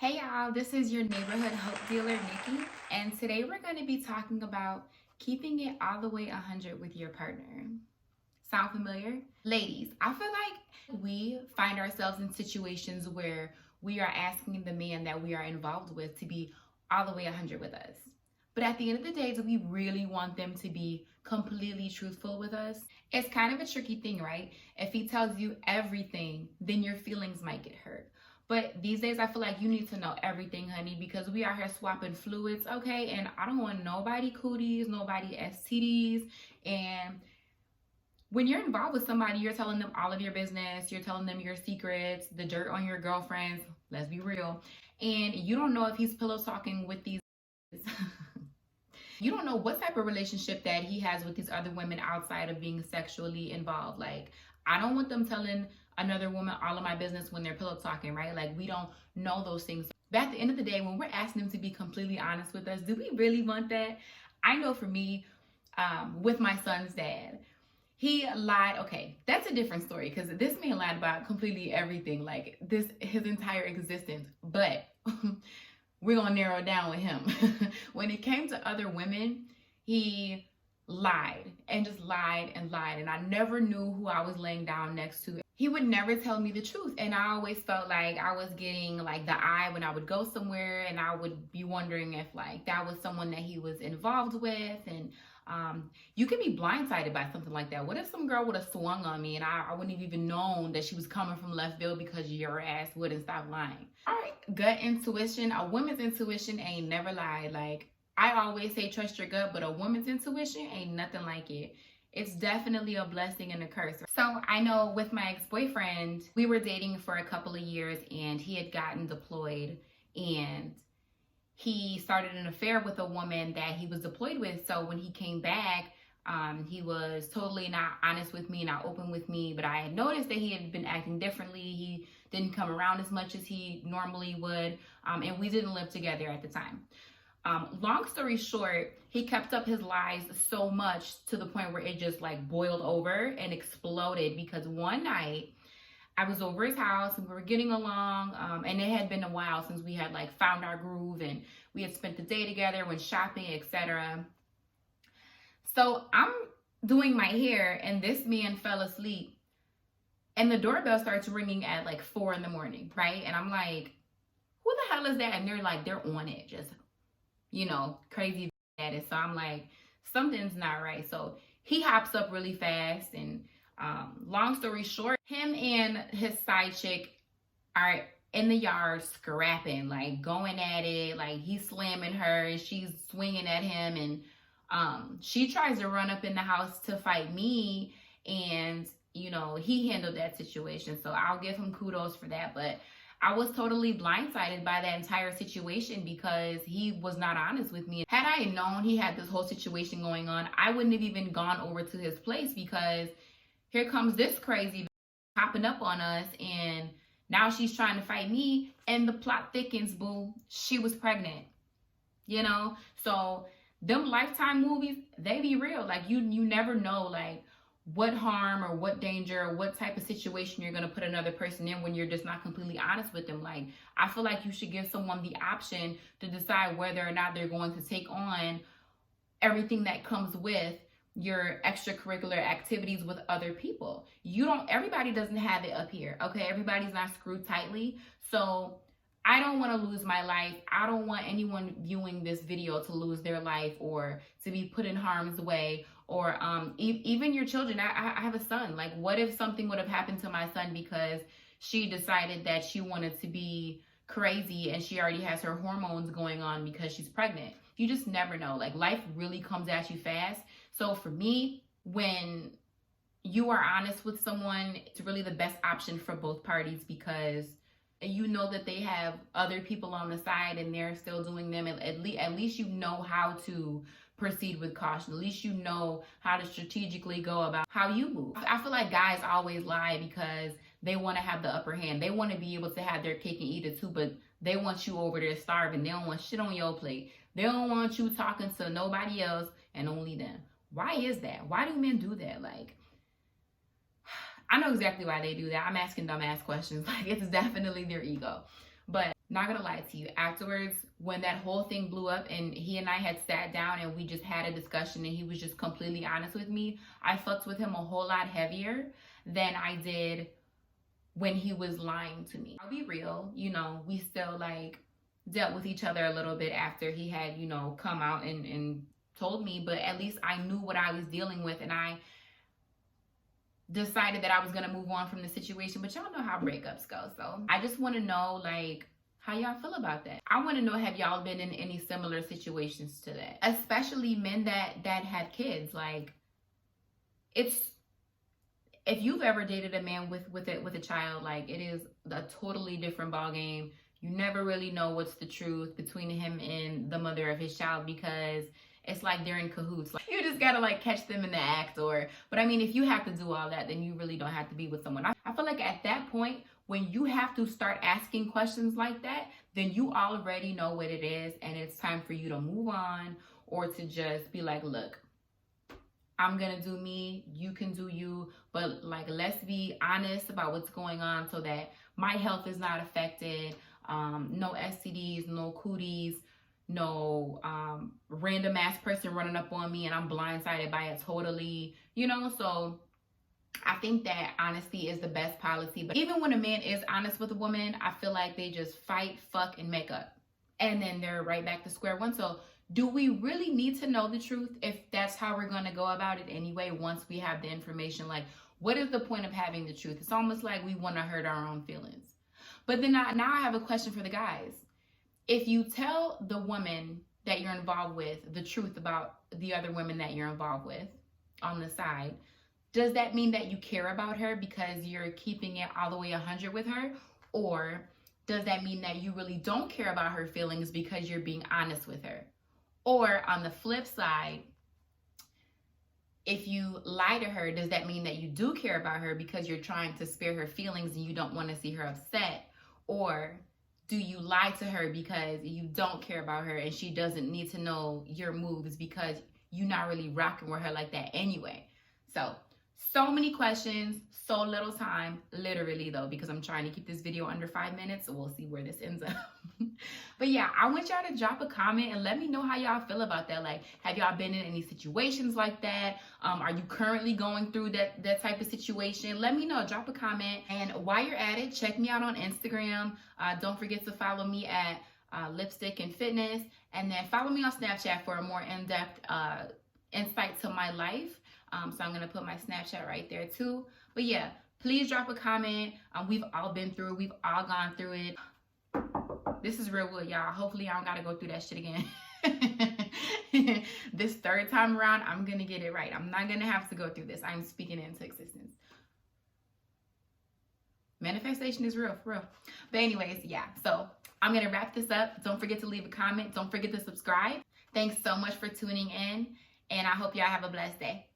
Hey y'all, this is your neighborhood hope dealer, Nikki, and today we're going to be talking about keeping it all the way 100 with your partner. Sound familiar? Ladies, I feel like we find ourselves in situations where we are asking the man that we are involved with to be all the way 100 with us. But at the end of the day, do we really want them to be completely truthful with us? It's kind of a tricky thing, right? If he tells you everything, then your feelings might get hurt. But these days, I feel like you need to know everything, honey, because we are here swapping fluids, okay? And I don't want nobody cooties, nobody STDs. And when you're involved with somebody, you're telling them all of your business, you're telling them your secrets, the dirt on your girlfriends, let's be real. And you don't know if he's pillow talking with these. You don't know what type of relationship that he has with these other women outside of being sexually involved. Like, I don't want them telling another woman all of my business when they're pillow talking, right? Like, we don't know those things. But at the end of the day, when we're asking them to be completely honest with us, do we really want that? I know for me, with my son's dad, he lied. Okay, that's a different story because this man lied about completely everything, like his entire existence. But we're gonna narrow it down with him. When it came to other women, he lied and just lied and lied, and I never knew who I was laying down next to. He would never tell me the truth, and I always felt like I was getting like the eye when I would go somewhere, and I would be wondering if like that was someone that he was involved with. And you can be blindsided by something like that. What if some girl would have swung on me and I wouldn't have even known that she was coming from left field because your ass wouldn't stop lying? All right, gut intuition. A woman's intuition ain't never lied. Like, I always say trust your gut, but a woman's intuition ain't nothing like it. It's definitely a blessing and a curse. So I know with my ex-boyfriend, we were dating for a couple of years and he had gotten deployed and he started an affair with a woman that he was deployed with. So when he came back, he was totally not honest with me, not open with me. But I had noticed that he had been acting differently. He didn't come around as much as he normally would. And we didn't live together at the time. Long story short, he kept up his lies so much to the point where it just like boiled over and exploded because one night I was over his house and we were getting along. And it had been a while since we had like found our groove and we had spent the day together, went shopping, etc. So I'm doing my hair and this man fell asleep and the doorbell starts ringing at like 4 in the morning, right? And I'm like, who the hell is that? And they're on it, just, crazy at it. So I'm like, something's not right. So he hops up really fast and long story short, him and his side chick are in the yard scrapping, like going at it, like he's slamming her and she's swinging at him. And she tries to run up in the house to fight me. And, he handled that situation. So I'll give him kudos for that. But I was totally blindsided by that entire situation because he was not honest with me. Had I known he had this whole situation going on, I wouldn't have even gone over to his place because here comes this crazy popping up on us and now she's trying to fight me and the plot thickens, boo. She was pregnant, So them Lifetime movies, they be real. Like you never know like what harm or what danger or what type of situation you're going to put another person in when you're just not completely honest with them. Like, I feel like you should give someone the option to decide whether or not they're going to take on everything that comes with your extracurricular activities with other people. Everybody doesn't have it up here, okay? Everybody's not screwed tightly. So I don't want to lose my life. I don't want anyone viewing this video to lose their life or to be put in harm's way or even your children. I have a son. Like, what if something would have happened to my son because she decided that she wanted to be crazy and she already has her hormones going on because she's pregnant? You just never know. Like, life really comes at you fast. So for me, when you are honest with someone, it's really the best option for both parties because you know that they have other people on the side and they're still doing them. At least you know how to proceed with caution. At least you know how to strategically go about how you move. I feel like guys always lie because they want to have the upper hand. They want to be able to have their cake and eat it too, but they want you over there starving. They don't want shit on your plate. They don't want you talking to nobody else and only them. Why is that? Why do men do that? Like, I know exactly why they do that. I'm asking dumbass questions. Like, it's definitely their ego. But not gonna lie to you, afterwards, when that whole thing blew up and he and I had sat down and we just had a discussion and he was just completely honest with me, I fucked with him a whole lot heavier than I did when he was lying to me. I'll be real, you know, we still like dealt with each other a little bit after he had, you know, come out and told me, but at least I knew what I was dealing with and I decided that I was gonna move on from the situation. But y'all know how breakups go, so I just want to know, like, how y'all feel about that. I want to know, have y'all been in any similar situations to that, especially men that have kids? Like, it's, if you've ever dated a man with a child, like, it is a totally different ball game. You never really know what's the truth between him and the mother of his child, because it's like they're in cahoots. Like, you just gotta like catch them in the act. But I mean, if you have to do all that, then you really don't have to be with someone. I feel like at that point, when you have to start asking questions like that, then you already know what it is, and it's time for you to move on, or to just be like, look, I'm gonna do me, you can do you, but like, let's be honest about what's going on so that my health is not affected. No STDs, no cooties, no random ass person running up on me and I'm blindsided by it totally, you know. So I think that honesty is the best policy. But even when a man is honest with a woman, I feel like they just fight, fuck, and make up, and then they're right back to square one. So do we really need to know the truth if that's how we're going to go about it anyway once we have the information? Like, what is the point of having the truth? It's almost like we want to hurt our own feelings. But then now I have a question for the guys. If you tell the woman that you're involved with the truth about the other women that you're involved with on the side, does that mean that you care about her because you're keeping it all the way 100 with her? Or does that mean that you really don't care about her feelings because you're being honest with her? Or on the flip side, if you lie to her, does that mean that you do care about her because you're trying to spare her feelings and you don't want to see her upset? Or do you lie to her because you don't care about her and she doesn't need to know your moves because you're not really rocking with her like that anyway? So many questions, so little time, literally though, because I'm trying to keep this video under 5 minutes, so we'll see where this ends up. But yeah, I want y'all to drop a comment and let me know how y'all feel about that. Like, have y'all been in any situations like that? Are you currently going through that type of situation? Let me know, drop a comment. And while you're at it, check me out on Instagram. Don't forget to follow me at Lipstick and Fitness, and then follow me on Snapchat for a more in-depth insight to my life. So I'm going to put my Snapchat right there too. But yeah, please drop a comment. We've all been through it. We've all gone through it. This is real good, y'all. Hopefully I don't got to go through that shit again. This third time around, I'm going to get it right. I'm not going to have to go through this. I'm speaking it into existence. Manifestation is real, for real. But anyways, yeah. So I'm going to wrap this up. Don't forget to leave a comment. Don't forget to subscribe. Thanks so much for tuning in. And I hope y'all have a blessed day.